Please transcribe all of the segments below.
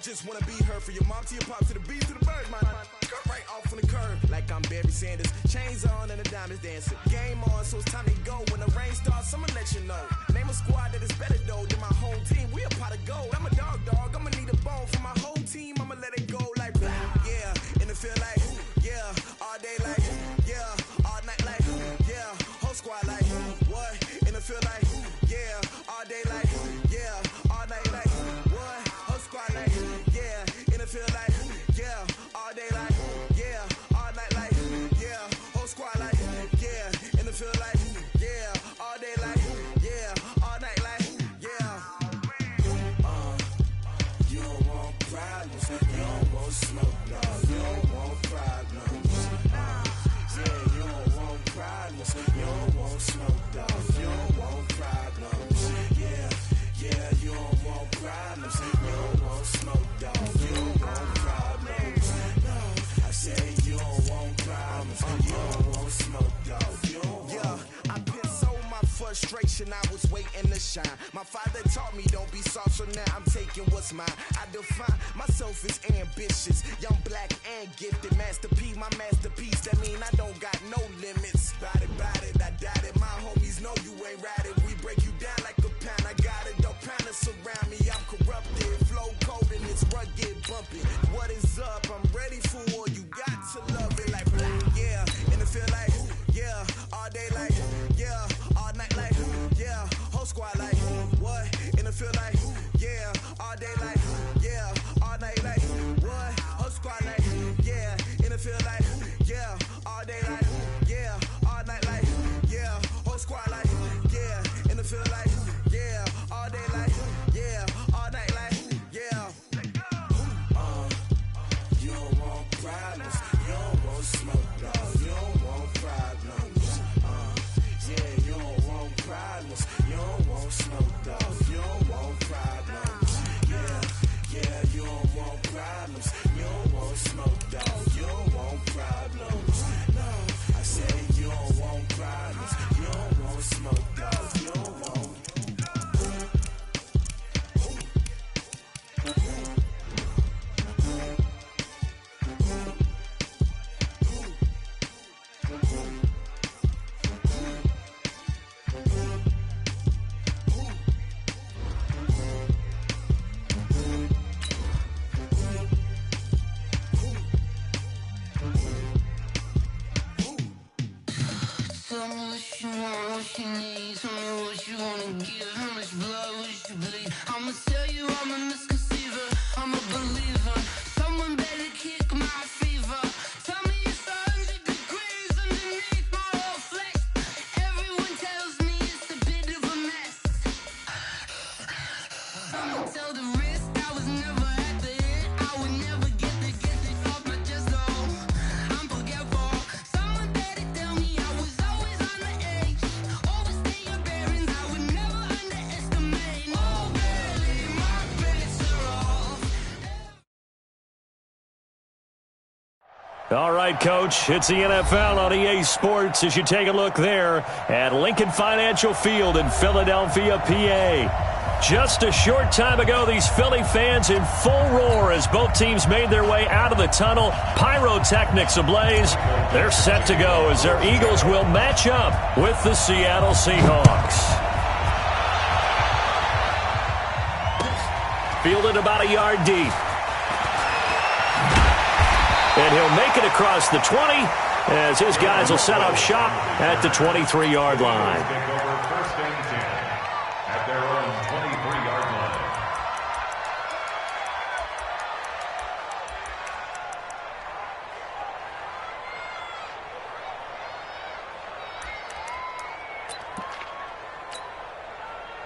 just wanna be her. For your mom to your pop to the beat to the birds, man. Cut right off on the curb, like I'm Barry Sanders. Chains on and the diamonds dancing. Game on, so it's time to go. When the rain starts, I'ma let you know. Name a squad that is better though than my home team. We a pot of gold. I'm a dog. I'ma need a bone for my whole team. I'ma let it go like blah. Yeah, and it feel like yeah, all day like yeah, all night like yeah, whole squad like what? And it feel like yeah, all day like yeah, all night like what? Whole squad like yeah, and it feel like yeah, all day like yeah, all night like yeah, whole squad like yeah, and it feel like yeah, all day like yeah, all night like yeah. You don't want problems, you don't want smoke, dog. You don't want problems. Yeah, you don't want problems, you don't want smoke, dog. You don't want problems. Yeah, you don't want problems, you don't want smoke, dog. You don't want problems. No, I said you don't want problems, you don't want smoke, dog. You don't want. I pissed so my frustration, I was waiting to shine. My father taught me don't be soft, so now I'm taking what's mine. I define myself as ambitious, young, black, and gifted. Master P, my masterpiece. That mean I don't got no limits. Bout it, I doubt it. My homies know you ain't ride it. We break you down like a pound. I got it, don't pound to surround me. I'm corrupted, flow cold and it's rugged, bumping. What is up? I'm ready for war. You got to love it like blah. Yeah, and it feel like yeah, all day like yeah, all night like yeah, whole squad like what? And it feel like yeah, all day like yeah, all night like what? Whole squad like yeah, and it feel like yeah, all day like yeah, all night like yeah, whole squad like yeah, and it feel like yeah, all day like yeah, all night like yeah. You don't want problems, you don't want smoke, dog. You don't want problems. Yeah, you don't want problems, you don't want smoke, dog. You don't want problems. Yeah, you don't want problems, you don't want smoke, dog. You don't want problems. No, I said you don't want problems, you don't want smoke, dog. You don't want. Tell me what you want, what you need. Tell me what you wanna give. How much blood would you bleed? I'ma tell you I'm a misconceiver, I'm a believer. Someone better kick my fever. Tell me it's 100 degrees underneath my whole flesh. Everyone tells me it's a bit of a mess. I'ma tell the risk I was never at the end. I would never get it off my chest, though. I'm forgetful. Someone better tell me I was always on the edge. Overstay your bearings, I would never underestimate. Oh, barely, my bets are off. All right, Coach, it's the NFL on EA Sports as you take a look there at Lincoln Financial Field in Philadelphia, PA. Just a short time ago, these Philly fans in full roar as both teams made their way out of the tunnel. Pyrotechnics ablaze. They're set to go as their Eagles will match up with the Seattle Seahawks. Fielded about a yard deep. And he'll make it across the 20 as his guys will set up shop at the 23-yard line. First and 10 at their own 23-yard line.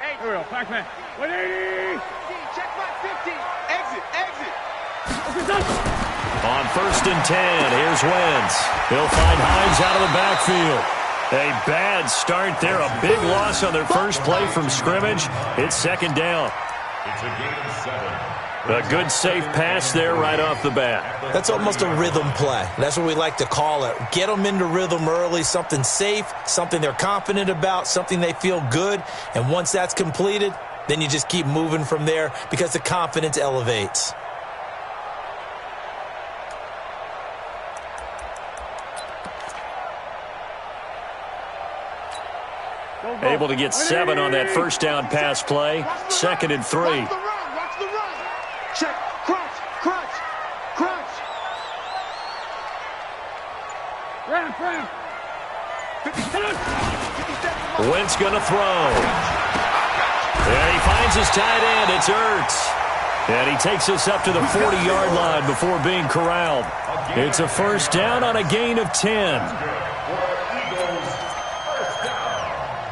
Hey, here we go, Pac-Man. 180! Check my 50! Exit! On first and 10, here's Wentz. He'll find Hines out of the backfield. A bad start there, a big loss on their first play from scrimmage. It's second down. It's a gain of 7. A good, safe pass there right off the bat. That's almost a rhythm play. That's what we like to call it. Get them into rhythm early, something safe, something they're confident about, something they feel good. And once that's completed, then you just keep moving from there because the confidence elevates. Able to get 7 on that first down pass play. 2nd and 3. Watch the run. Check. Crunch. Ram. Wentz going to throw. And he finds his tight end. It's Ertz. And he takes us up to the 40-yard line before being corralled. It's a first down on a gain of 10.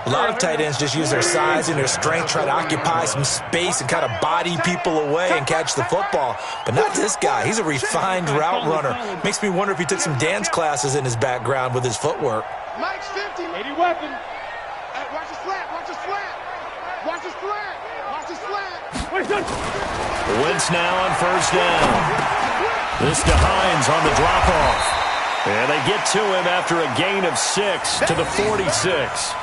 A lot of tight ends just use their size and their strength, try to occupy some space and kind of body people away and catch the football. But not this guy. He's a refined route runner. Makes me wonder if he took some dance classes in his background with his footwork. Mike's 50. 80 weapon. Watch his flat. Wentz now on first down. This to Hines on the drop-off. And they get to him after a gain of 6 to the 46.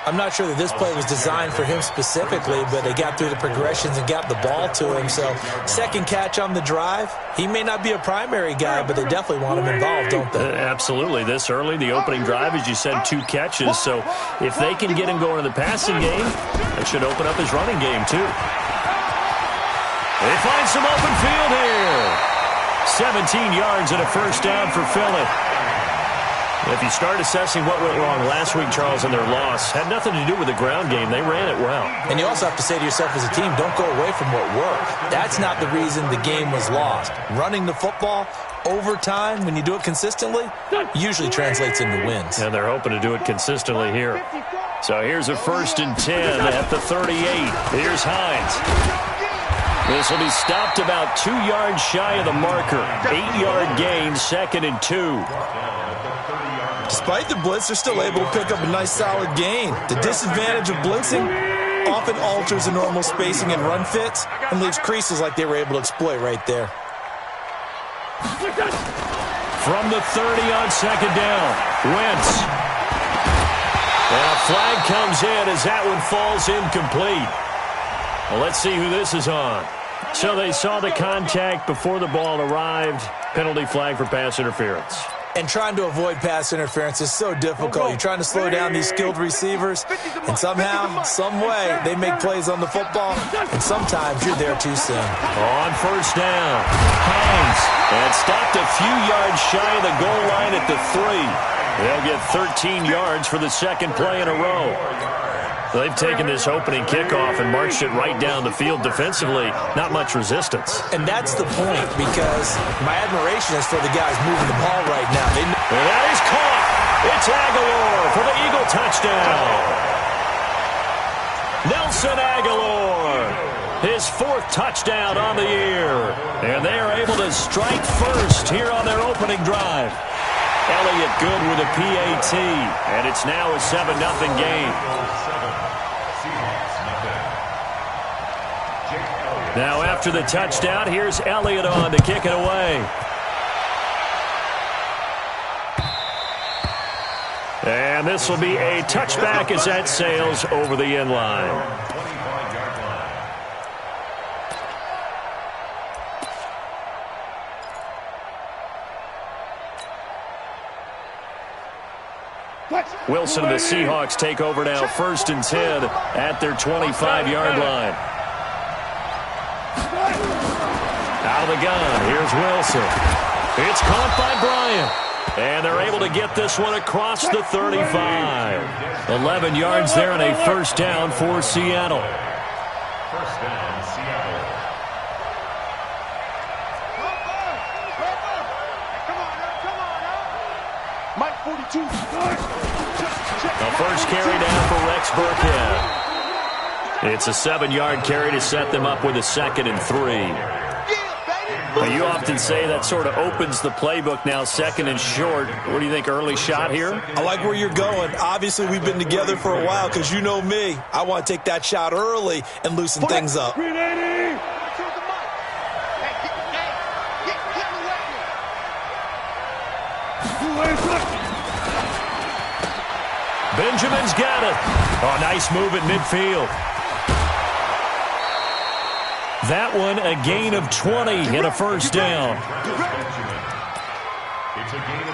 I'm not sure that this play was designed for him specifically, but they got through the progressions and got the ball to him. So, second catch on the drive. He may not be a primary guy, but they definitely want him involved, don't they? Absolutely. This early, the opening drive, as you said, 2 catches. So, if they can get him going in the passing game, that should open up his running game, too. They find some open field here. 17 yards and a first down for Philly. If you start assessing what went wrong last week, Charles, in their loss, had nothing to do with the ground game. They ran it well. And you also have to say to yourself as a team, don't go away from what worked. That's not the reason the game was lost. Running the football over time, when you do it consistently, usually translates into wins. And they're hoping to do it consistently here. So here's a 1st and 10 at the 38. Here's Hines. This will be stopped about 2 yards shy of the marker. 8-yard gain, 2nd and 2. Despite the blitz, they're still able to pick up a nice solid gain. The disadvantage of blitzing often alters the normal spacing and run fits and leaves creases like they were able to exploit right there. From the 30 on 2nd down, Wentz. And a flag comes in as that one falls incomplete. Well, let's see who this is on. So they saw the contact before the ball arrived. Penalty flag for pass interference. And trying to avoid pass interference is so difficult. You're trying to slow down these skilled receivers, and somehow, some way, they make plays on the football, and sometimes you're there too soon. On first down, Hines. And stopped a few yards shy of the goal line at the 3. They'll get 13 yards for the 2nd play in a row. They've taken this opening kickoff and marched it right down the field defensively. Not much resistance. And that's the point, because my admiration is for the guys moving the ball right now. And that is caught. It's Aguilar for the Eagle touchdown. Nelson Aguilar, his 4th touchdown on the year. And they are able to strike first here on their opening drive. Elliott good with a PAT. And it's now a 7-0 game. Now after the touchdown, here's Elliott on to kick it away. And this will be a touchback as that sails over the end line. Wilson and the Seahawks take over now, 1st and 10 at their 25-yard line. Out of the gun, here's Wilson. It's caught by Bryant. And they're able to get this one across the 35. 11 yards there and a first down for Seattle. First down, Seattle. Mike 42. The first carry down for Rex Burkhead. It's a 7-yard carry to set them up with a 2nd and 3. Now, you often say that sort of opens the playbook now, 2nd and short. What do you think, early shot here? I like where you're going. Obviously, we've been together for a while because you know me. I want to take that shot early and loosen things up. Benjamin's got it. Oh, nice move at midfield. That one, a gain of 20 and a first down.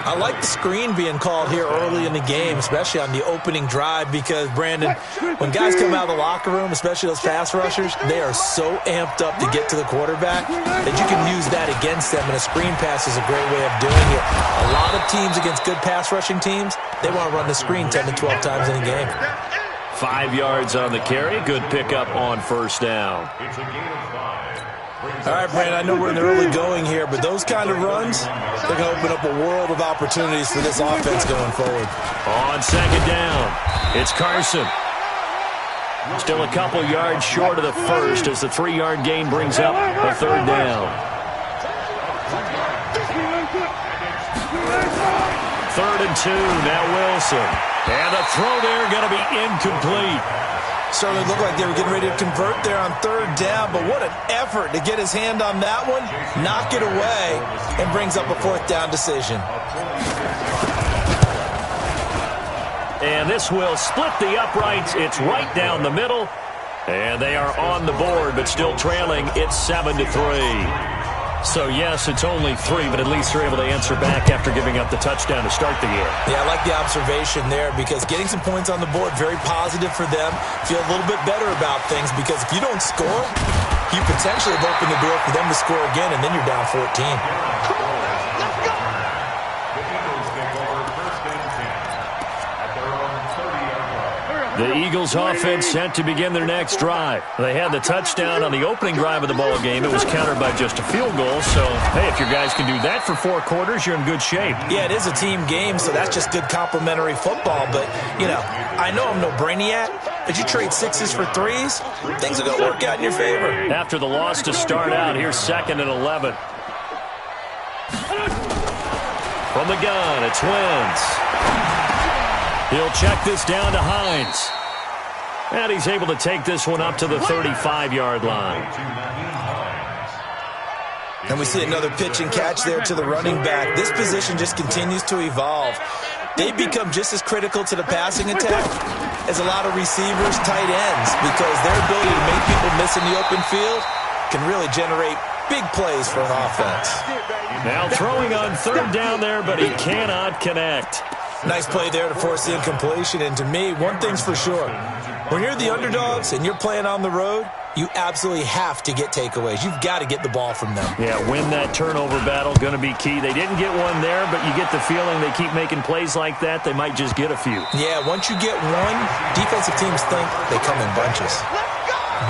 I like the screen being called here early in the game, especially on the opening drive, because, Brandon, when guys come out of the locker room, especially those pass rushers, they are so amped up to get to the quarterback that you can use that against them, and a screen pass is a great way of doing it. A lot of teams against good pass rushing teams, they want to run the screen 10 to 12 times in a game. 5 yards on the carry. Good pickup on first down. It's a gain of 5. All right, Brandon, I know we're in the early going here, but those kind of runs, they're going to open up a world of opportunities for this offense going forward. On second down, it's Carson. Still a couple yards short of the first as the 3-yard gain brings up a third down. 3rd and 2, now Wilson. And the throw there going to be incomplete. Certainly looked like they were getting ready to convert there on 3rd down, but what an effort to get his hand on that one, knock it away, and brings up a 4th down decision. And this will split the uprights. It's right down the middle. And they are on the board, but still trailing. It's 7-3. So, yes, it's only 3, but at least they're able to answer back after giving up the touchdown to start the year. Yeah, I like the observation there because getting some points on the board, very positive for them. Feel a little bit better about things because if you don't score, you potentially have opened the door for them to score again, and then you're down 14. The Eagles offense set to begin their next drive. They had the touchdown on the opening drive of the ball game. It was countered by just a field goal. So, hey, if your guys can do that for 4 quarters, you're in good shape. Yeah, it is a team game, so that's just good complementary football. But, you know, I know I'm no brainiac, but you trade 6s for 3s, things are going to work out in your favor. After the loss to start out, here's 2nd and 11. From the gun, it's Wentz. He'll check this down to Hines. And he's able to take this one up to the 35-yard line. And we see another pitch and catch there to the running back. This position just continues to evolve. They become just as critical to the passing attack as a lot of receivers, tight ends, because their ability to make people miss in the open field can really generate big plays for an offense. Now throwing on 3rd down there, but he cannot connect. Nice play there to force the incompletion. And to me, one thing's for sure. When you're the underdogs and you're playing on the road, you absolutely have to get takeaways. You've got to get the ball from them. Yeah, win that turnover battle, going to be key. They didn't get one there, but you get the feeling they keep making plays like that, they might just get a few. Yeah, once you get one, defensive teams think they come in bunches.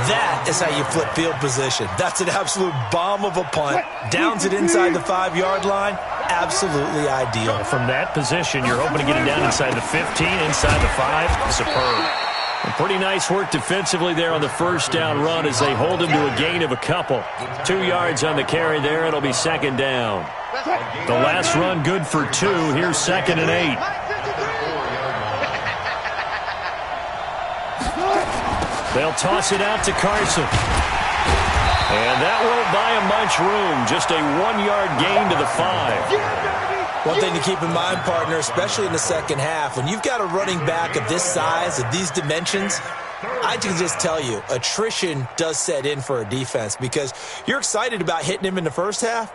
That is how you flip field position. That's an absolute bomb of a punt. Downs it inside the 5-yard line. Absolutely ideal. From that position, you're hoping to get it down inside the 15, inside the 5. Superb. And pretty nice work defensively there on the 1st down run as they hold him to a gain of a couple. 2 yards on the carry there. It'll be 2nd down. The last run good for 2. Here's 2nd and 8. They'll toss it out to Carson. And that won't buy him much room. Just a 1-yard gain to the 5. One thing to keep in mind, partner, especially in the second half, when you've got a running back of this size, of these dimensions, I can just tell you, attrition does set in for a defense because you're excited about hitting him in the first half.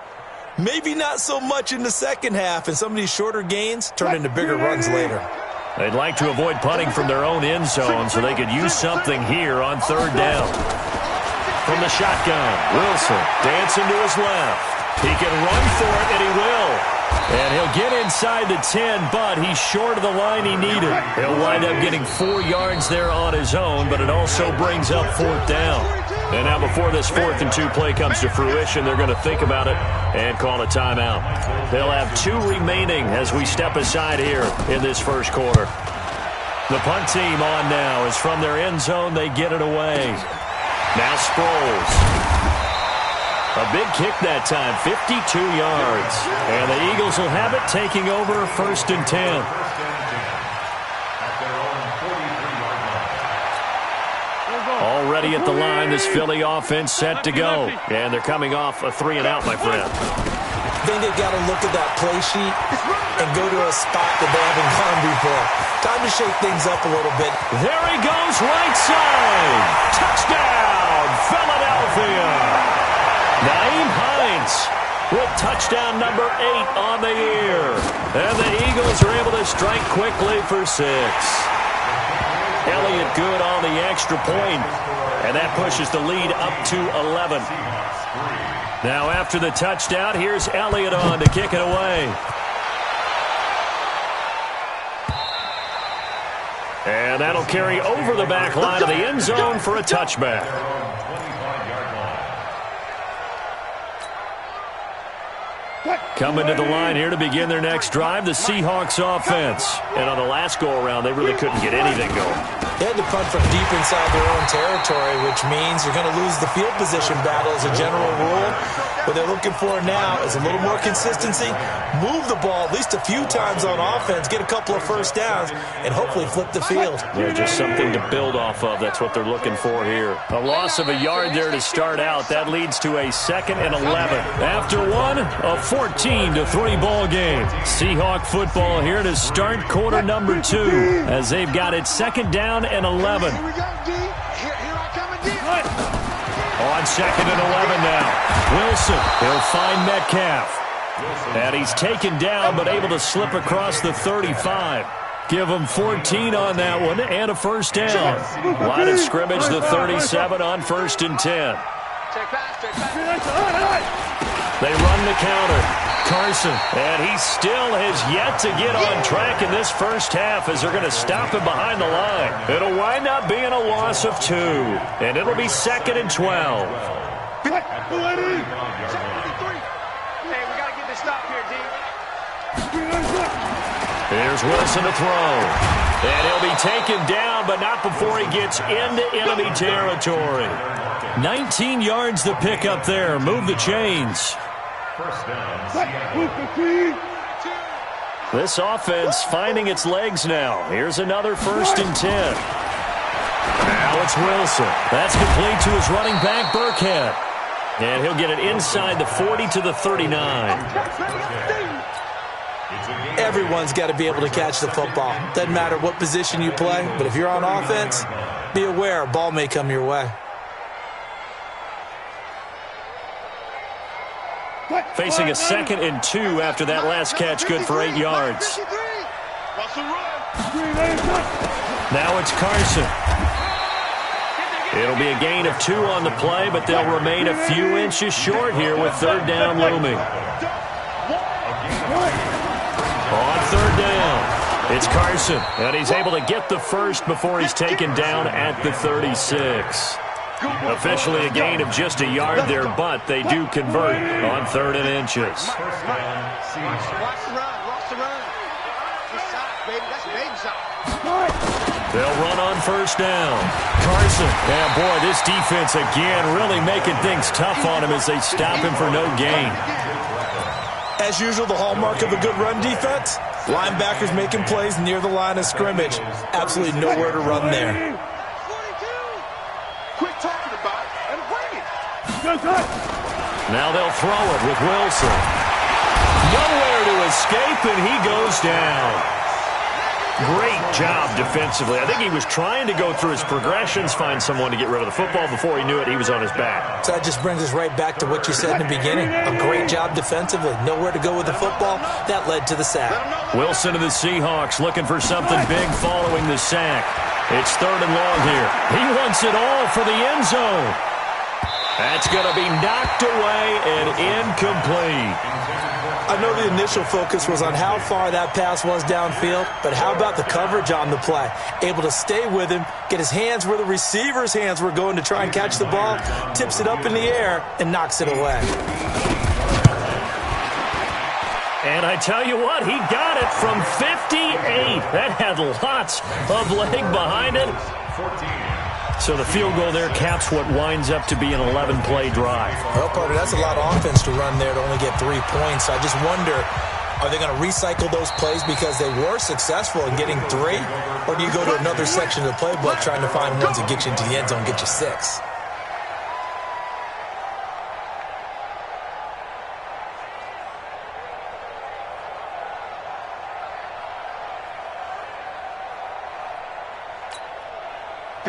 Maybe not so much in the second half, and some of these shorter gains turn into bigger runs later. They'd like to avoid punting from their own end zone so they could use something here on 3rd down. From the shotgun, Wilson dancing to his left. He can run for it, and he will. And he'll get inside the 10, but he's short of the line he needed. He'll wind up getting 4 yards there on his own, but it also brings up 4th down. And now before this 4th and 2 play comes to fruition, they're going to think about it and call a timeout. They'll have 2 remaining as we step aside here in this first quarter. The punt team on now is from their end zone. They get it away. Now Sproles. A big kick that time, 52 yards. And the Eagles will have it taking over 1st and 10. Already at the line, this Philly offense set to go. And they're coming off a 3-and-out, my friend. I think they've got to look at that play sheet and go to a spot that they haven't gone before. Time to shake things up a little bit. There he goes, right side. Touchdown, Philadelphia. Nyheim Hines with touchdown number 8 on the year. And the Eagles are able to strike quickly for 6. Elliott good on the extra point, and that pushes the lead up to 11. Now after the touchdown, here's Elliott on to kick it away. And that'll carry over the back line of the end zone for a touchback. Coming to the line here to begin their next drive, the Seahawks offense. And on the last go-around, they really couldn't get anything going. They had to punt from deep inside their own territory, which means you're going to lose the field position battle as a general rule. What they're looking for now is a little more consistency, move the ball at least a few times on offense, get a couple of first downs, and hopefully flip the field. Yeah, just something to build off of. That's what they're looking for here. A loss of a yard there to start out. That leads to a 2nd and 11. After one, a 14-3 ball game. Seahawk football here to start quarter number 2 as they've got it 2nd down and 11. Here we go, D. Here I come again. On 2nd and 11 now. Wilson, he'll find Metcalf. And he's taken down but able to slip across the 35. Give him 14 on that one and a first down. Line of scrimmage, the 37 on 1st and 10. They run the counter. Carson, and he still has yet to get on track in this first half as they're going to stop him behind the line. It'll wind up being a loss of 2, and it'll be 2nd and 12. Hey, we got to get this stop here, D. Here's Wilson to throw. And he'll be taken down, but not before he gets into enemy territory. 19 yards the pick up there. Move the chains. First down, Seattle. This offense finding its legs now. Here's another 1st and 10. Now it's Wilson. That's complete to his running back, Burkhead. And he'll get it inside the 40 to the 39. Everyone's got to be able to catch the football. Doesn't matter what position you play, but if you're on offense, be aware a ball may come your way. Facing a 2nd and 2 after that last catch, good for 8 yards. Now it's Carson. It'll be a gain of 2 on the play, but they'll remain a few inches short here with 3rd down looming. On 3rd down, it's Carson, and he's able to get the first before he's taken down at the 36. Officially a gain of just a yard there, but they do convert on 3rd and inches. Watch the run. They'll run on 1st down. Carson, and boy, this defense again really making things tough on him as they stop him for no gain. As usual, the hallmark of a good run defense, linebackers making plays near the line of scrimmage. Absolutely nowhere to run there. Quit talking about it and bring it. Now they'll throw it with Wilson. Nowhere to escape, and he goes down. Great job defensively. I think he was trying to go through his progressions, find someone to get rid of the football. Before he knew it, he was on his back. So that just brings us right back to what you said in the beginning. A great job defensively. Nowhere to go with the football. That led to the sack. Wilson of the Seahawks looking for something big following the sack. It's 3rd and long here. He wants it all for the end zone. That's going to be knocked away and incomplete. I know the initial focus was on how far that pass was downfield, but how about the coverage on the play? Able to stay with him, get his hands where the receiver's hands were going to try and catch the ball, tips it up in the air, and knocks it away. And I tell you what, he got it from 58. That had lots of leg behind it. So the field goal there caps what winds up to be an 11-play drive. Well, partner, that's a lot of offense to run there to only get 3 points. I just wonder, are they going to recycle those plays because they were successful in getting 3? Or do you go to another section of the playbook trying to find ones that get you into the end zone and get you 6?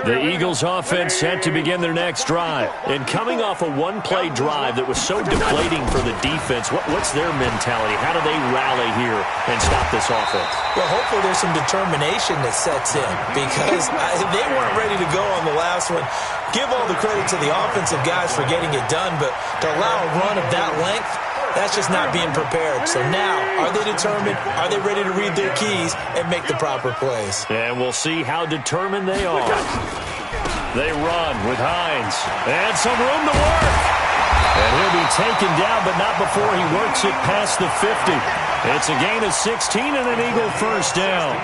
The Eagles offense set to begin their next drive. And coming off a one-play drive that was so deflating for the defense, what's their mentality? How do they rally here and stop this offense? Well, hopefully there's some determination that sets in because they weren't ready to go on the last one. Give all the credit to the offensive guys for getting it done, but to allow a run of that length, that's just not being prepared. So now, are they determined? Are they ready to read their keys and make the proper plays? And we'll see how determined they are. They run with Hines. And some room to work. And he'll be taken down, but not before he works it past the 50. It's a gain of 16 and an Eagle first down.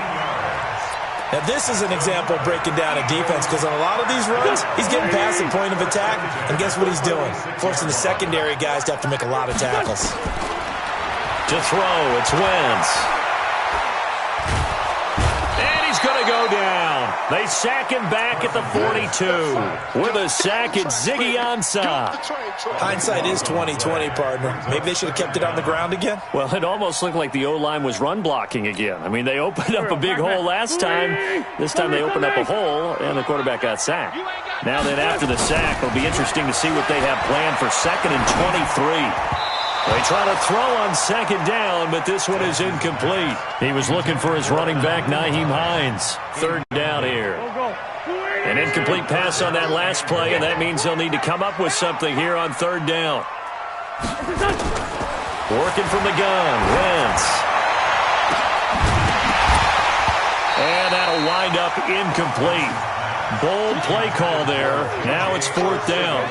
Now, this is an example of breaking down a defense because on a lot of these runs, he's getting past the point of attack, and guess what he's doing? Forcing the secondary guys to have to make a lot of tackles. To throw, it's Wentz. And he's going to go down. They sack him back at the 42. With a sack, it's Ziggy Ansah. Hindsight is 20/20, partner. Maybe they should have kept it on the ground again. Well, it almost looked like the O-line was run blocking again. I mean, they opened up a big hole last time. This time they opened up a hole, and the quarterback got sacked. Now then, after the sack, it'll be interesting to see what they have planned for 2nd and 23. They try to throw on 2nd down, but this one is incomplete. He was looking for his running back, Nyheim Hines. 3rd down here. An incomplete pass on that last play, and that means they'll need to come up with something here on 3rd down. Working from the gun, Wentz. And that'll wind up incomplete. Bold play call there. Now it's 4th down.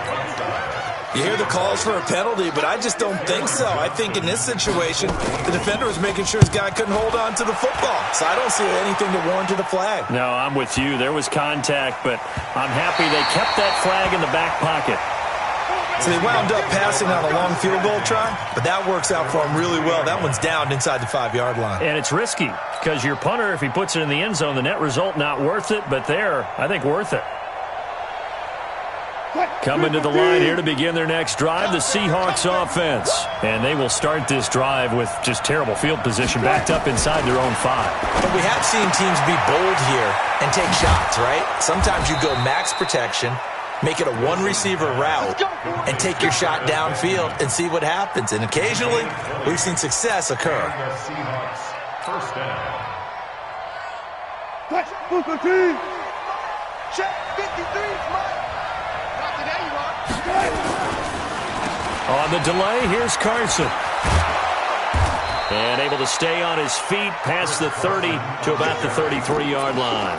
You hear the calls for a penalty, but I just don't think so. I think in this situation, the defender was making sure his guy couldn't hold on to the football. So I don't see anything to warrant the flag. No, I'm with you. There was contact, but I'm happy they kept that flag in the back pocket. So they wound up passing on a long field goal try, but that works out for them really well. That one's down inside the 5-yard line. And it's risky because your punter, if he puts it in the end zone, the net result not worth it, but there, I think worth it. Coming to the line here to begin their next drive, the Seahawks offense. And they will start this drive with just terrible field position, backed up inside their own 5. But we have seen teams be bold here and take shots, right? Sometimes you go max protection, make it a one-receiver route, and take your shot downfield and see what happens. And occasionally, we've seen success occur. First down. Check 53, Mike. On the delay, here's Carson. And able to stay on his feet past the 30 to about the 33-yard line.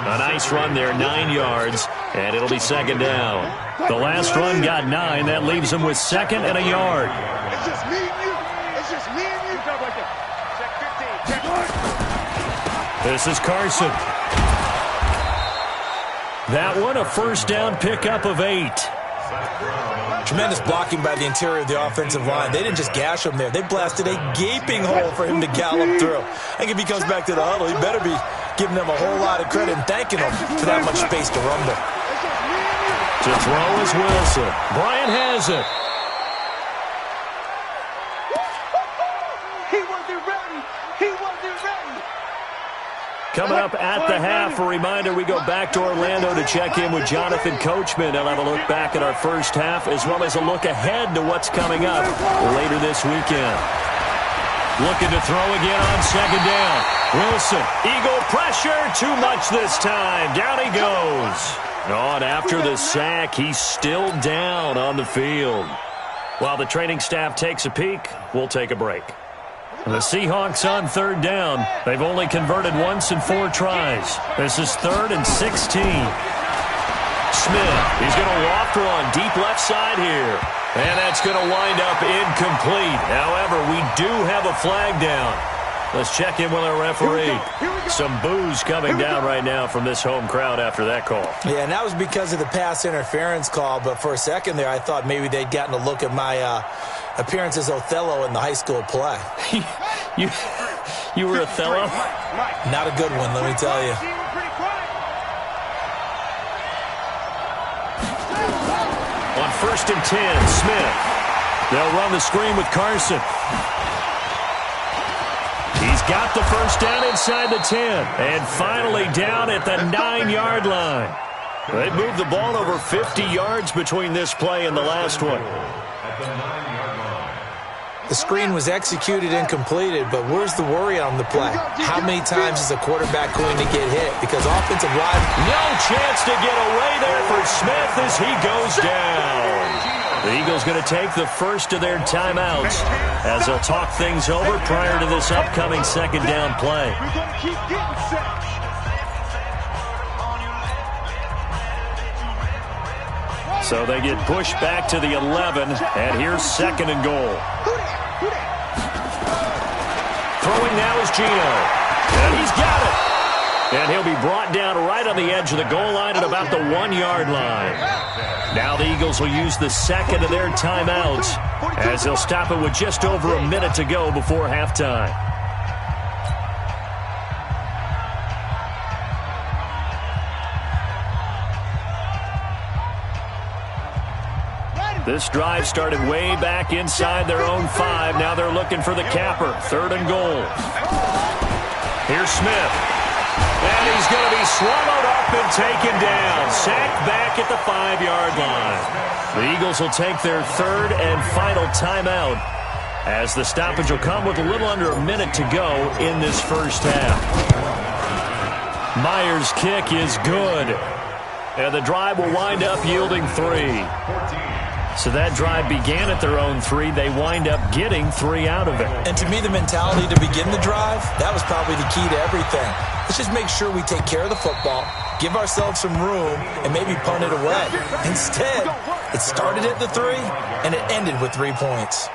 A nice run there, 9 yards, and it'll be 2nd down. The last run got 9. That leaves him with 2nd and a yard. It's just me and you. It's just me and you. Check 15. Check 1. This is Carson. That one, a first down pickup of 8. Tremendous blocking by the interior of the offensive line. They didn't just gash him there. They blasted a gaping hole for him to gallop through. I think if he comes back to the huddle, he better be giving them a whole lot of credit and thanking them for that much space to rumble. To throw is Wilson. Bryant has it. He wasn't ready. He wasn't ready. Coming up at the half, a reminder, we go back to Orlando to check in with Jonathan Coachman. I'll have a look back at our first half as well as a look ahead to what's coming up later this weekend. Looking to throw again on 2nd down. Wilson, Eagle pressure, too much this time. Down he goes. And after the sack, he's still down on the field. While the training staff takes a peek, we'll take a break. The Seahawks on 3rd down. They've only converted once in 4 tries. This is 3rd and 16. Smith, he's going to loft one deep left side here. And that's going to wind up incomplete. However, we do have a flag down. Let's check in with our referee. Some boos coming down right now from this home crowd after that call. Yeah, and that was because of the pass interference call. But for a second there, I thought maybe they'd gotten a look at my appearance as Othello in the high school play. You were Othello? Not a good one, let me tell you. On 1st and 10, Smith. They'll run the screen with Carson. He's got the first down inside the 10. And finally down at the 9-yard line. They moved the ball over 50 yards between this play and the last one. The screen was executed and completed, but where's the worry on the play? How many times is a quarterback going to get hit? Because offensive line... No chance to get away there for Smith as he goes down. The Eagles going to take the first of their timeouts as they'll talk things over prior to this upcoming second down play. We're going to keep getting sacks. So they get pushed back to the 11, and here's second and goal. Throwing now is Gino, and he's got it. And he'll be brought down right on the edge of the goal line at about the 1-yard line. Now the Eagles will use the second of their timeouts as they'll stop it with just over a minute to go before halftime. This drive started way back inside their own 5. Now they're looking for the capper. Third and goal. Here's Smith. And he's going to be swallowed up and taken down. Sacked back at the 5-yard line. The Eagles will take their third and final timeout as the stoppage will come with a little under a minute to go in this first half. Myers' kick is good. And the drive will wind up yielding 3. So that drive began at their own 3. They wind up getting 3 out of it. And to me, the mentality to begin the drive, that was probably the key to everything. Let's just make sure we take care of the football, give ourselves some room, and maybe punt it away. Instead, it started at the 3, and it ended with 3 points.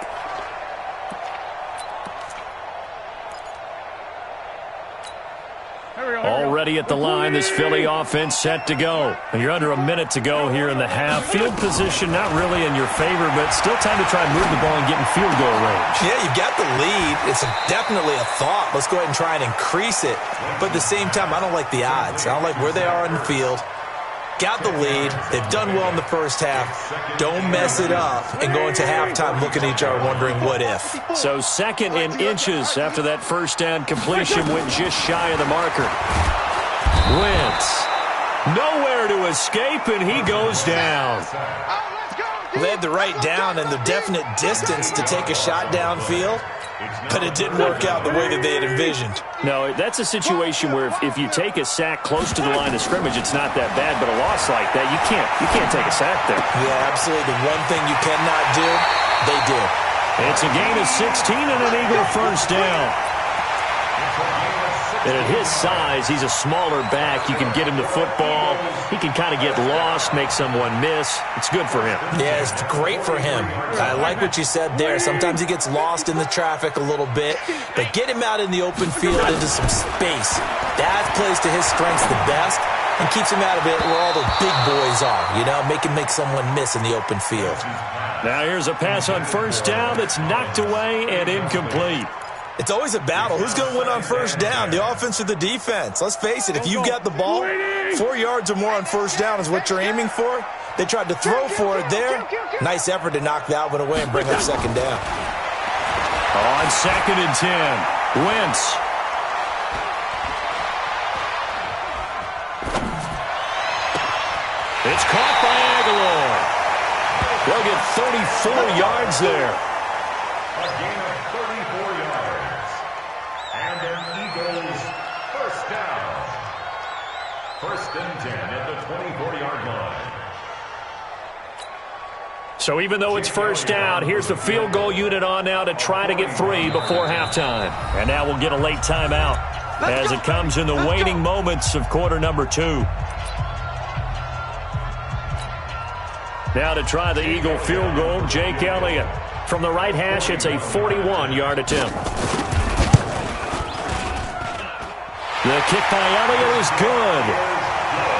Already at the line, this Philly offense set to go. And you're under a minute to go here in the half. Field position not really in your favor, but still time to try and move the ball and get in field goal range. Yeah, you've got the lead. It's definitely a thought. Let's go ahead and try and increase it. But at the same time, I don't like the odds. I don't like where they are on the field. Got the lead. They've done well in the first half. Don't mess it up and go into halftime looking at each other wondering what if. So second in inches after that first down completion went just shy of the marker. Wentz. Nowhere to escape, and he goes down. They had the right down and the definite distance to take a shot downfield, but it didn't work out the way that they had envisioned. No, that's a situation where if you take a sack close to the line of scrimmage, it's not that bad, but a loss like that, you can't take a sack there. Yeah, absolutely. The one thing you cannot do, they did. It's a gain of 16 and an Eagle first down. And at his size, he's a smaller back. You can get him the football. He can kind of get lost, make someone miss. It's good for him. Yeah, it's great for him. I like what you said there. Sometimes he gets lost in the traffic a little bit, but get him out in the open field into some space. That plays to his strengths the best and keeps him out of it where all the big boys are, you know, make someone miss in the open field. Now here's a pass on first down that's knocked away and incomplete. It's always a battle. Who's going to win on first down, the offense or the defense? Let's face it, if you got the ball, 4 yards or more on first down is what you're aiming for. They tried to throw for it there. Nice effort to knock that one away and bring up second down. On second and 10, Wentz. It's caught by Aguilar. They'll get 34 yards there. A gain of 34 yards. And an Eagles first down. First and 10 at the 24-yard line. So even though it's first down, here's the field goal unit on now to try to get 3 before halftime. And now we'll get a late timeout as it comes in the waning moments of quarter number 2. Now to try the Eagle field goal, Jake Elliott. From the right hash, it's a 41-yard attempt. The kick by Elliott is good.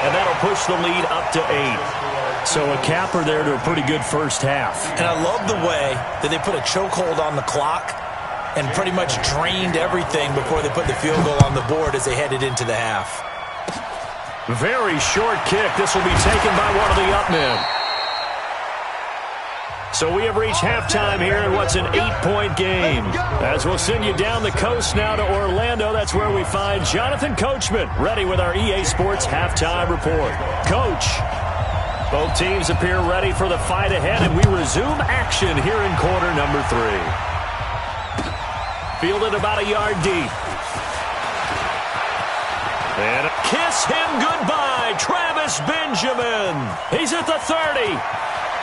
And that'll push the lead up to 8. So a capper there to a pretty good first half. And I love the way that they put a chokehold on the clock and pretty much drained everything before they put the field goal on the board as they headed into the half. Very short kick. This will be taken by one of the up men. So we have reached halftime here in what's an 8-point game. As we'll send you down the coast now to Orlando, that's where we find Jonathan Coachman, ready with our EA Sports halftime report. Coach, both teams appear ready for the fight ahead, and we resume action here in quarter number 3. Fielded about a yard deep. And kiss him goodbye, Travis Benjamin. He's at the 30.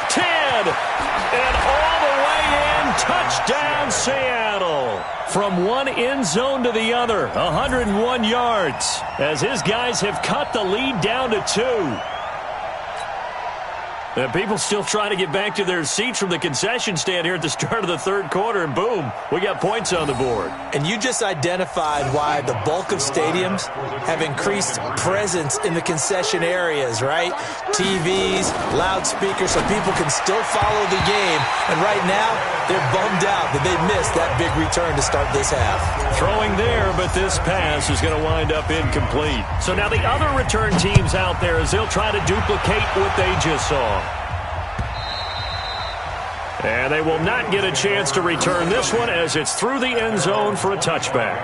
10, and all the way in, touchdown Seattle. From one end zone to the other, 101 yards, as his guys have cut the lead down to 2. And people still trying to get back to their seats from the concession stand here at the start of the third quarter, and boom, we got points on the board. And you just identified why the bulk of stadiums have increased presence in the concession areas, right? TVs, loudspeakers, so people can still follow the game. And right now, they're bummed out that they missed that big return to start this half. Throwing there, but this pass is going to wind up incomplete. So now the other return teams out there as they'll try to duplicate what they just saw. And they will not get a chance to return this one as it's through the end zone for a touchback.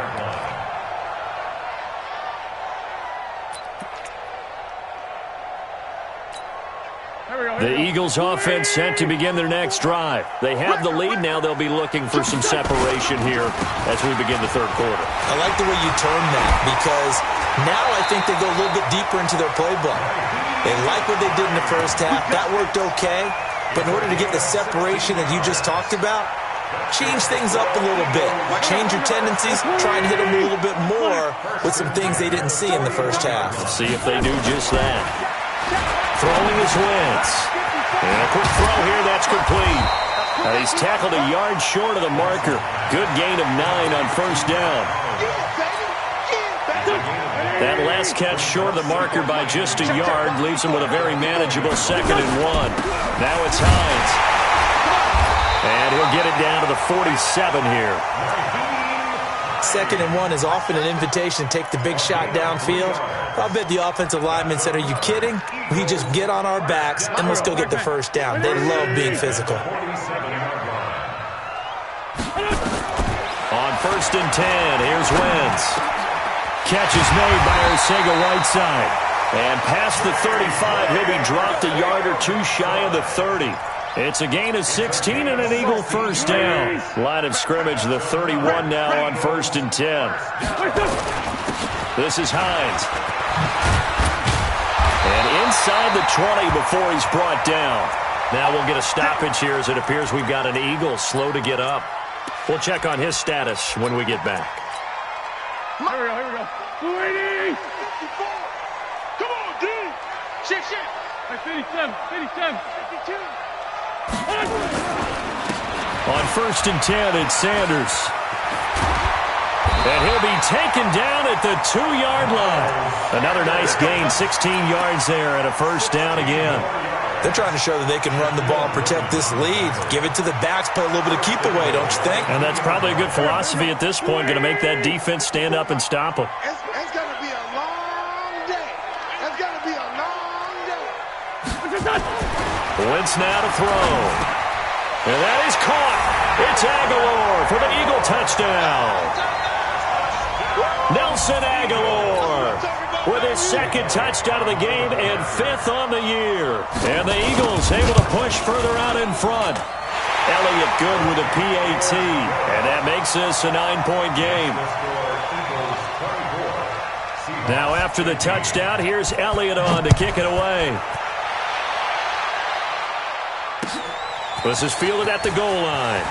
The Eagles offense set to begin their next drive. They have the lead. Now they'll be looking for some separation here as we begin the third quarter. I like the way you term that because now I think they go a little bit deeper into their playbook. They like what they did in the first half. That worked okay. But in order to get the separation that you just talked about, change things up a little bit. Change your tendencies. Try and hit them a little bit more with some things they didn't see in the first half. Let's see if they do just that. Throwing is Wentz. And a quick throw here, that's complete. He's tackled a yard short of the marker. Good gain of 9 on first down. That last catch short of the marker by just a yard leaves him with a very manageable 2nd and 1. Now it's Hines. And he'll get it down to the 47 here. 2nd and 1 is often an invitation to take the big shot downfield. I'll bet the offensive lineman said, are you kidding? We just get on our backs and let's go get the first down. They love being physical. On 1st and 10, here's Wentz. Catch is made by Arcega-Whiteside. And past the 35, he'll be dropped a yard or 2 shy of the 30. It's a gain of 16 and an Eagle first down. Line of scrimmage, the 31 now on 1st and 10. This is Hines. And inside the 20 before he's brought down. Now we'll get a stoppage here as it appears we've got an Eagle slow to get up. We'll check on his status when we get back. Here we go. 280! 54! Come on, D! Shit! 57, 52! On 1st and 10, it's Sanders. And he'll be taken down at the 2-yard line. Another nice gain, 16 yards there and a first down again. They're trying to show that they can run the ball and protect this lead. Give it to the backs, play a little bit of keep away, don't you think? And that's probably a good philosophy at this point, going to make that defense stand up and stop them. It's going to be a long day. It's going to be a long day. Wentz now to throw. And that is caught. It's Aguilar for the Eagle touchdown. Nelson Aguilar with his 2nd touchdown of the game and 5th on the year. And the Eagles able to push further out in front. Elliott good with a PAT. And that makes this a 9-point game. Now after the touchdown, here's Elliott on to kick it away. This is fielded at the goal line.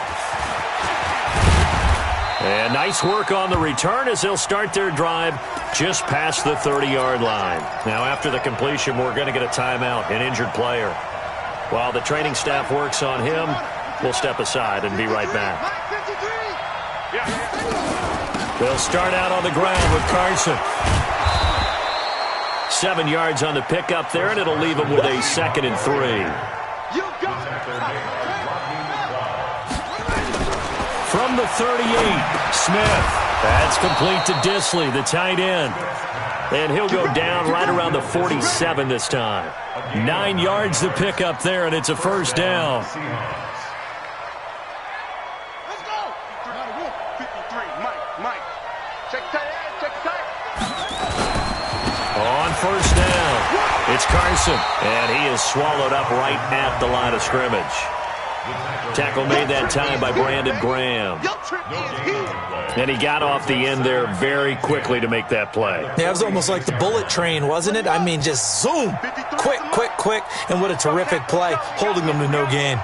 And nice work on the return as they'll start their drive just past the 30-yard line. Now after the completion, we're going to get a timeout, an injured player. While the training staff works on him, we'll step aside and be right back. They'll start out on the ground with Carson. 7 yards on the pickup there, and it'll leave him with a 2nd and 3. From the 38, Smith. That's complete to Disley, the tight end. And he'll go down right around the 47 this time. 9 yards to pick up there, and it's a first down. first down. It's Carson, and he is swallowed up right at the line of scrimmage. Tackle made that time by Brandon Graham. And he got off the end there very quickly to make that play. Yeah, it was almost like the bullet train, wasn't it? I mean, just zoom. Quick, quick, quick. And what a terrific play, holding them to no gain.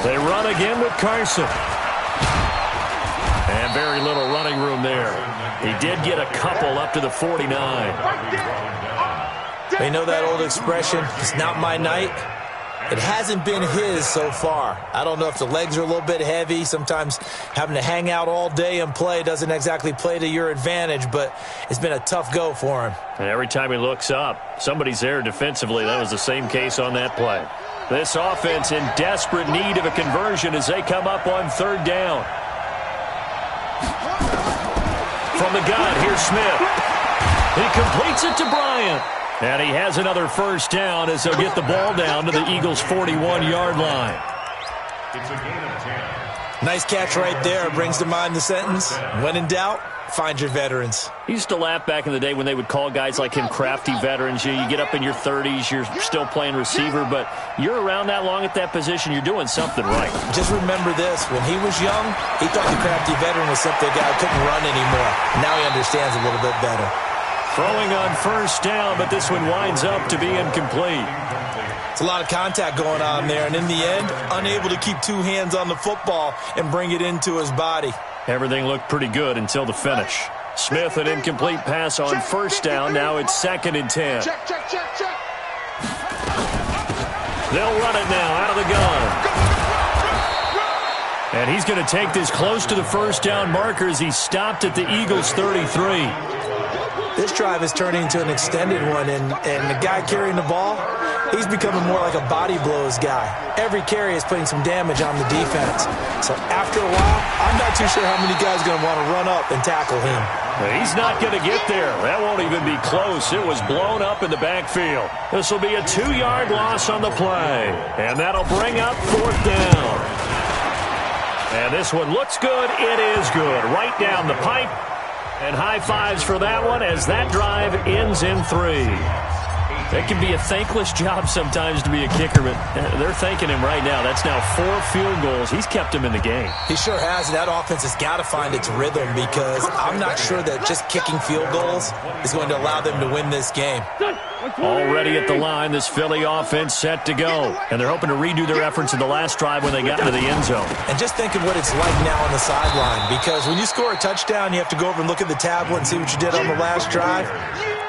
They run again with Carson. And very little running room there. He did get a couple up to the 49. They know that old expression, it's not my night. It hasn't been his so far. I don't know if the legs are a little bit heavy. Sometimes having to hang out all day and play doesn't exactly play to your advantage, but it's been a tough go for him. And every time he looks up, somebody's there defensively. That was the same case on that play. This offense in desperate need of a conversion as they come up on third down. From the gun, here's Smith. He completes it to Bryant. And he has another first down as they'll get the ball down to the Eagles' 41-yard line. It's a gain of 10. Nice catch right there. Brings to mind the sentence, when in doubt, find your veterans. He used to laugh back in the day when they would call guys like him crafty veterans. You get up in your 30s, you're still playing receiver, but you're around that long at that position, you're doing something right. Just remember this. When he was young, he thought the crafty veteran was simply a guy who couldn't run anymore. Now he understands a little bit better. Throwing on first down, but this one winds up to be incomplete. It's a lot of contact going on there, and in the end, unable to keep two hands on the football and bring it into his body. Everything looked pretty good until the finish. Smith, an incomplete pass on first down. Now it's 2nd and 10. Check, check, check, check. They'll run it now out of the gun. And he's going to take this close to the first down marker as he stopped at the Eagles' 33. This drive is turning into an extended one, and the guy carrying the ball, he's becoming more like a body blows guy. Every carry is putting some damage on the defense. So after a while, I'm not too sure how many guys are going to want to run up and tackle him. He's not going to get there. That won't even be close. It was blown up in the backfield. This will be a 2-yard loss on the play. And that'll bring up 4th down. And this one looks good. It is good. Right down the pipe. And high fives for that one as that drive ends in 3. It can be a thankless job sometimes to be a kicker, but they're thanking him right now. That's now 4 field goals. He's kept him in the game. He sure has, and that offense has got to find its rhythm because I'm not sure that just kicking field goals is going to allow them to win this game. Already at the line, this Philly offense set to go. And they're hoping to redo their efforts in the last drive when they got into the end zone. And just think of what it's like now on the sideline, because when you score a touchdown, you have to go over and look at the tablet and see what you did on the last drive.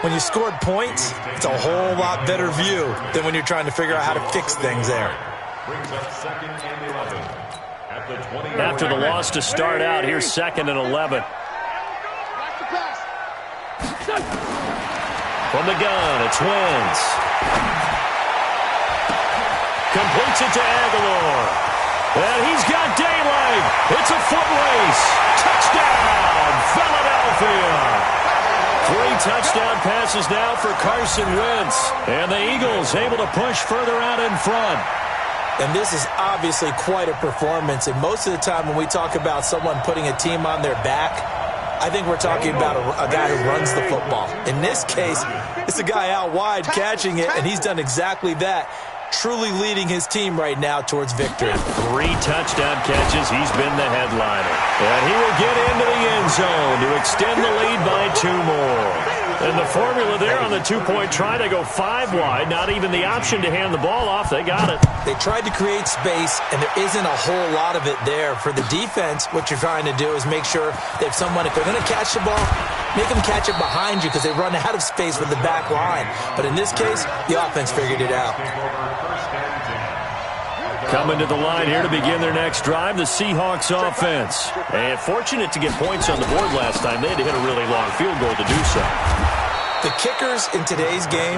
When you scored points, it's a whole lot better view than when you're trying to figure out how to fix things there. Brings up 2nd and 11. At the 20. After the loss to start out, here's 2nd and 11. From the gun, it's Wentz. Completes it to Aguilar. And he's got daylight. It's a foot race. Touchdown, Philadelphia. 3 touchdown passes now for Carson Wentz. And the Eagles able to push further out in front. And this is obviously quite a performance. And most of the time when we talk about someone putting a team on their back, I think we're talking about a guy who runs the football. In this case, it's a guy out wide catching it, and he's done exactly that. Truly leading his team right now towards victory. 3 touchdown catches. He's been the headliner. And he will get into the end zone to extend the lead by 2 more. And the formula there on the 2-point try to go 5 wide. Not even the option to hand the ball off. They got it. They tried to create space, and there isn't a whole lot of it there. For the defense, what you're trying to do is make sure that someone, if they're going to catch the ball, make them catch it behind you because they run out of space with the back line. But in this case, the offense figured it out. Coming to the line here to begin their next drive, the Seahawks offense. And fortunate to get points on the board last time. They had to hit a really long field goal to do so. The kickers in today's game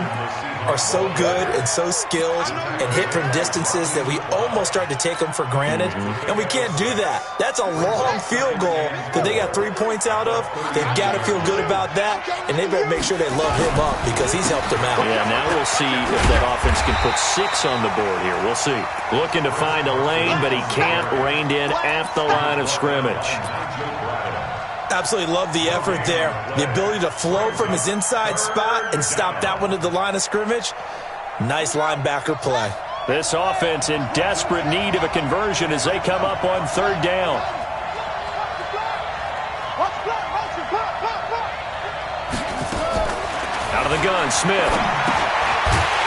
are so good and so skilled and hit from distances that we almost start to take them for granted, and we can't do that. That's a long field goal that they got 3 points out of. They've got to feel good about that, and they better make sure they love him up because he's helped them out. Yeah, now we'll see if that offense can put 6 on the board here. We'll see. Looking to find a lane, but he can't. Reined in at the line of scrimmage. Absolutely love the effort there. The ability to flow from his inside spot and stop that one at the line of scrimmage. Nice linebacker play. This offense in desperate need of a conversion as they come up on third down. Out of the gun, Smith.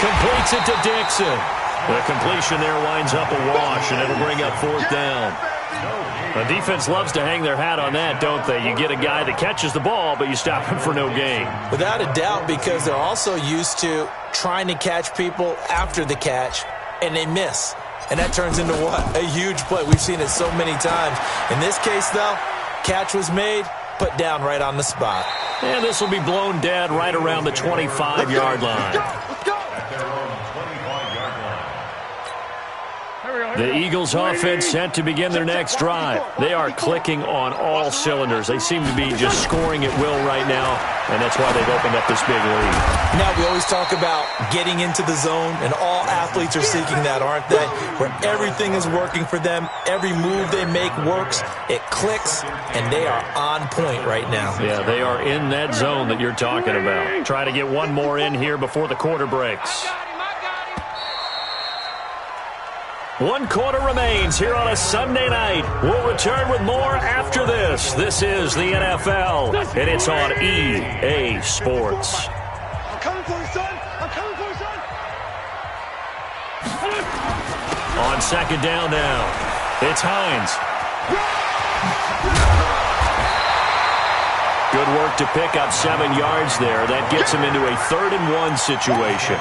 Completes it to Dixon. The completion there winds up a wash, and it'll bring up fourth down. The defense loves to hang their hat on that, don't they? You get a guy that catches the ball, but you stop him for no gain. Without a doubt, because they're also used to trying to catch people after the catch, and they miss. And that turns into what? A huge play. We've seen it so many times. In this case, though, catch was made, put down right on the spot. And this will be blown dead right around the 25-yard line. The Eagles offense set to begin their next drive. They are clicking on all cylinders. They seem to be just scoring at will right now, and that's why they've opened up this big lead. Now, we always talk about getting into the zone, and all athletes are seeking that, aren't they? Where everything is working for them, every move they make works, it clicks, and they are on point right now. Yeah, they are in that zone that you're talking about. Try to get one more in here before the quarter breaks. 1 quarter remains here on a Sunday night. We'll return with more after this. This is the NFL, and it's on EA Sports. I'm coming for you, son. I'm coming for you, son. On second down now, it's Hines. Good work to pick up 7 yards there. That gets him into a 3rd-and-1 situation.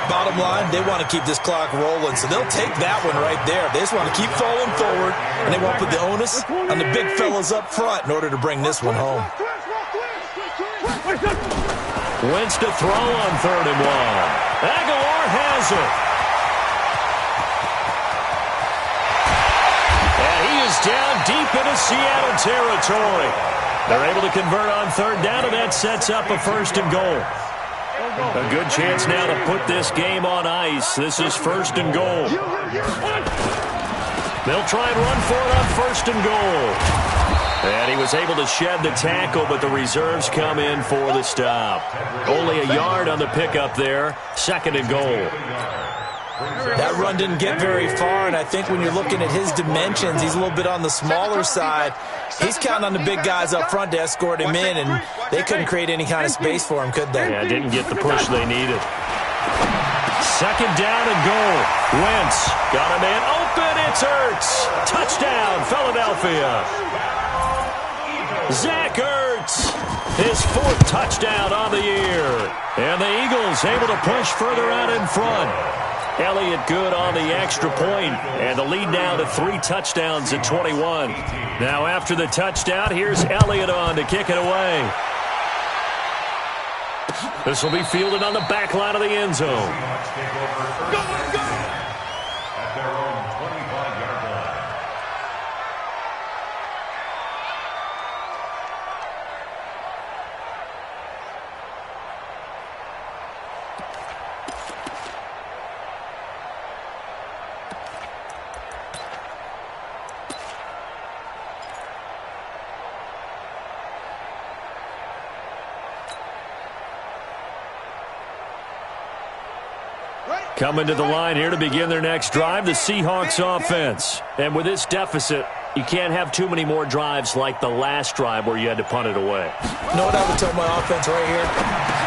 Bottom line, they want to keep this clock rolling, so they'll take that one right there. They just want to keep falling forward, and they want to put the onus on the big fellas up front in order to bring this one home. Wentz to throw on 3rd-and-1. Aguilar has it. And he is down deep into Seattle territory. They're able to convert on 3rd down, and that sets up a 1st and goal. A good chance now to put this game on ice. This is 1st and goal. They'll try and run for it on 1st and goal. And he was able to shed the tackle, but the reserves come in for the stop. Only a yard on the pickup there. 2nd and goal. That run didn't get very far, and I think when you're looking at his dimensions, he's a little bit on the smaller side. He's counting on the big guys up front to escort him in, and they couldn't create any kind of space for him, could they? Yeah, didn't get the push they needed. 2nd down and goal. Wentz got a man open. It's Ertz. Touchdown, Philadelphia. Zach Ertz, his 4th touchdown on the year. And the Eagles able to push further out in front. Elliott good on the extra point, and the lead now to 3 touchdowns at 21. Now after the touchdown, here's Elliott on to kick it away. This will be fielded on the back line of the end zone. At their own 25-yard line. Coming to the line here to begin their next drive, the Seahawks offense. And with this deficit, you can't have too many more drives like the last drive where you had to punt it away. You know what I would tell my offense right here?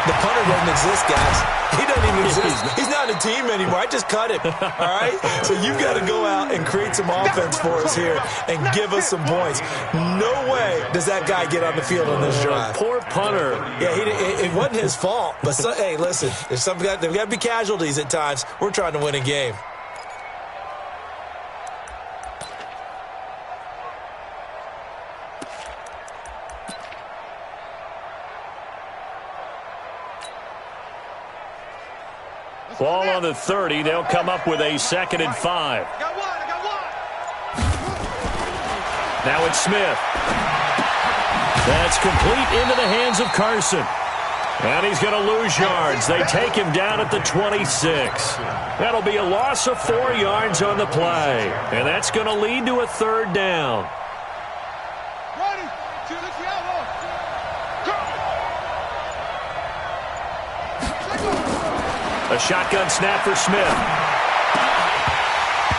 The punter doesn't exist, guys. He doesn't even exist. He's not a team anymore. I just cut him, all right? So you've got to go out and create some offense for us here and give us some points. No way does that guy get on the field on this drive. Poor punter. Yeah, it wasn't his fault. But, hey, listen, there's there's got to be casualties at times. We're trying to win a game. Ball on the 30. They'll come up with a 2nd and 5. Now it's Smith. That's complete into the hands of Carson. And he's going to lose yards. They take him down at the 26. That'll be a loss of 4 yards on the play. And that's going to lead to a 3rd down. Ready to the A shotgun snap for Smith.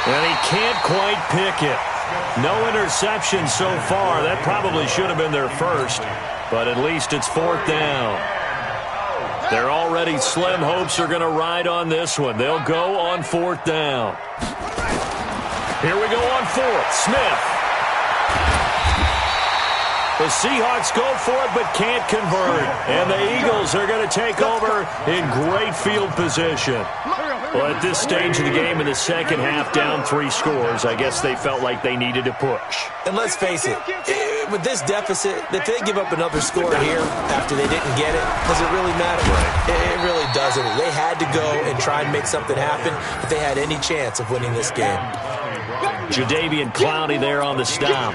And he can't quite pick it. No interception so far. That probably should have been their first, but at least it's 4th down. Their already slim hopes are going to ride on this one. They'll go on 4th down. Here we go on 4th. Smith. The Seahawks go for it but can't convert. And the Eagles are going to take over in great field position. Well, at this stage of the game in the second half, down 3 scores, I guess they felt like they needed to push. And let's face it, with this deficit, if they give up another score here after they didn't get it, does it really matter? It really doesn't. They had to go and try and make something happen if they had any chance of winning this game. Jadeveon Clowney there on the stop.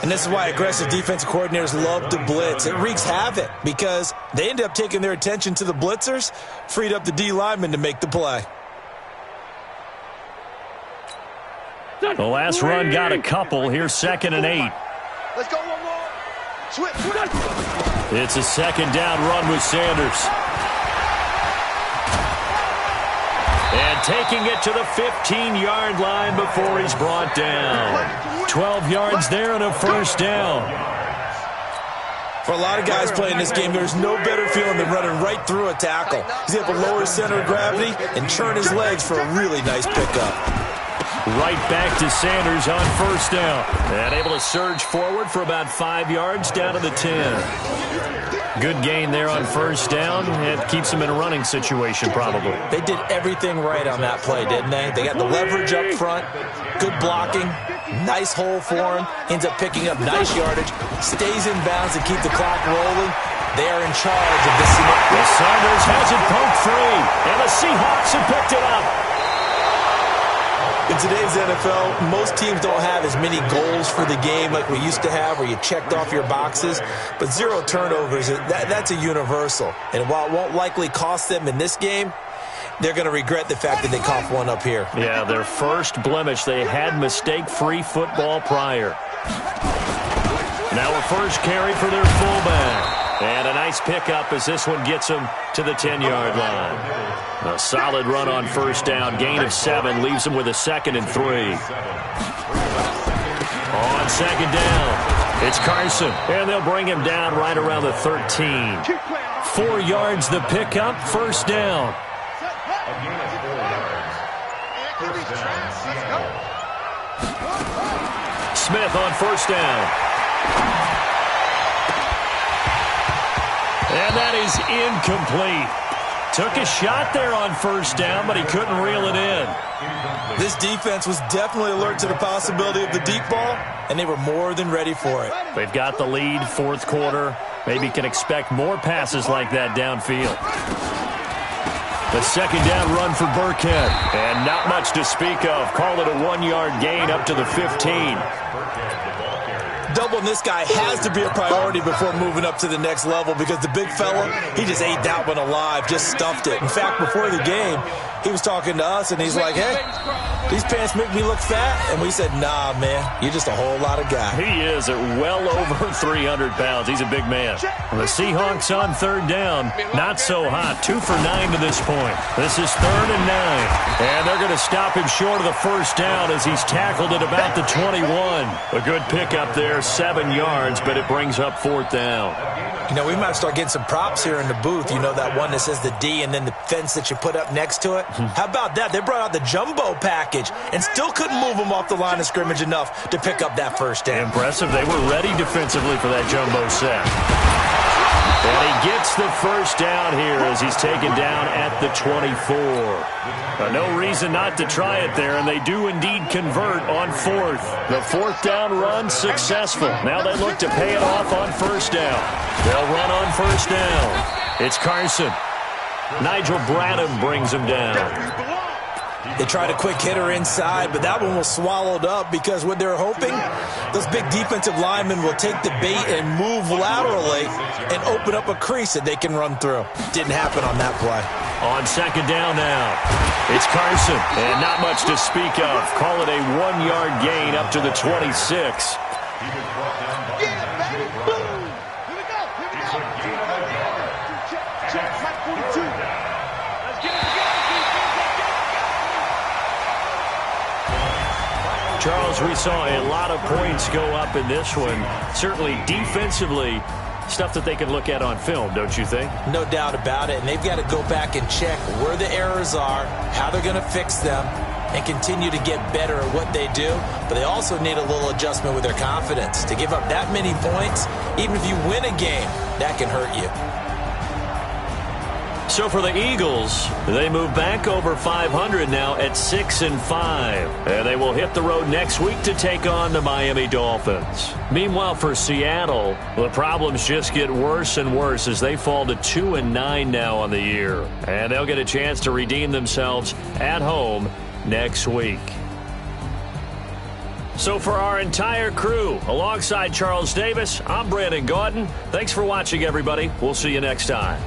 And this is why aggressive defensive coordinators love to blitz. It wreaks havoc because they end up taking their attention to the blitzers, freed up the D lineman to make the play. The last run got a couple. Here's 2nd and 8. Let's go one more. Switch. It's a 2nd down run with Sanders. And taking it to the 15-yard line before he's brought down. 12 yards there and a 1st down. For a lot of guys playing this game, there's no better feeling than running right through a tackle. He's able to lower his center of gravity and turn his legs for a really nice pickup. Right back to Sanders on 1st down. And able to surge forward for about 5 yards down to the 10. Good gain there on 1st down. It keeps them in a running situation probably. They did everything right on that play, didn't they? They got the leverage up front, good blocking, nice hole for him, ends up picking up nice yardage, stays in bounds to keep the clock rolling. They are in charge of this. Sanders has it poked free, and the Seahawks have picked it up. In today's NFL, most teams don't have as many goals for the game like we used to have where you checked off your boxes, but 0 turnovers, that's a universal. And while it won't likely cost them in this game, they're going to regret the fact that they coughed one up here. Yeah, their first blemish. They had mistake-free football prior. Now a first carry for their fullback. And a nice pickup as this one gets them to the 10-yard line. A solid run on 1st down. Gain of 7 leaves them with a 2nd and 3. On 2nd down, it's Carson. And they'll bring him down right around the 13. 4 yards the pickup, 1st down. Smith on 1st down. And that is incomplete. Took a shot there on 1st down, but he couldn't reel it in. This defense was definitely alert to the possibility of the deep ball, and they were more than ready for it. They've got the lead, 4th quarter. Maybe can expect more passes like that downfield. The 2nd down run for Burkhead. And not much to speak of. Call it a 1-yard gain up to the 15. Doubling this guy has to be a priority before moving up to the next level because the big fella, he just ate that one alive, just stuffed it. In fact, before the game, he was talking to us, and he's like, hey, these pants make me look fat. And we said, nah, man, you're just a whole lot of guy. He is at well over 300 pounds. He's a big man. The Seahawks on 3rd down, not so hot. 2 for 9 to this point. This is 3rd and 9. And they're going to stop him short of the 1st down as he's tackled at about the 21. A good pickup there, 7 yards, but it brings up 4th down. You know, we might start getting some props here in the booth. You know, that one that says the D and then the fence that you put up next to it? How about that? They brought out the jumbo package and still couldn't move them off the line of scrimmage enough to pick up that 1st down. Impressive. They were ready defensively for that jumbo set. And he gets the 1st down here as he's taken down at the 24. No reason not to try it there, and they do indeed convert on 4th. The 4th down run successful. Now they look to pay it off on 1st down. They'll run on 1st down. It's Carson. Nigel Bradham brings him down. They tried a quick hitter inside, but that one was swallowed up because what they're hoping, those big defensive linemen will take the bait and move laterally and open up a crease that they can run through. Didn't happen on that play. On 2nd down now, it's Carson, and not much to speak of. Call it a 1-yard gain up to the 26. Charles, we saw a lot of points go up in this one. Certainly defensively, stuff that they can look at on film, don't you think? No doubt about it. And they've got to go back and check where the errors are, how they're going to fix them, and continue to get better at what they do. But they also need a little adjustment with their confidence. To give up that many points, even if you win a game, that can hurt you. So for the Eagles, they move back over 500 now at 6-5. And they will hit the road next week to take on the Miami Dolphins. Meanwhile, for Seattle, the problems just get worse and worse as they fall to 2-9 now on the year. And they'll get a chance to redeem themselves at home next week. So for our entire crew, alongside Charles Davis, I'm Brandon Gaudin. Thanks for watching, everybody. We'll see you next time.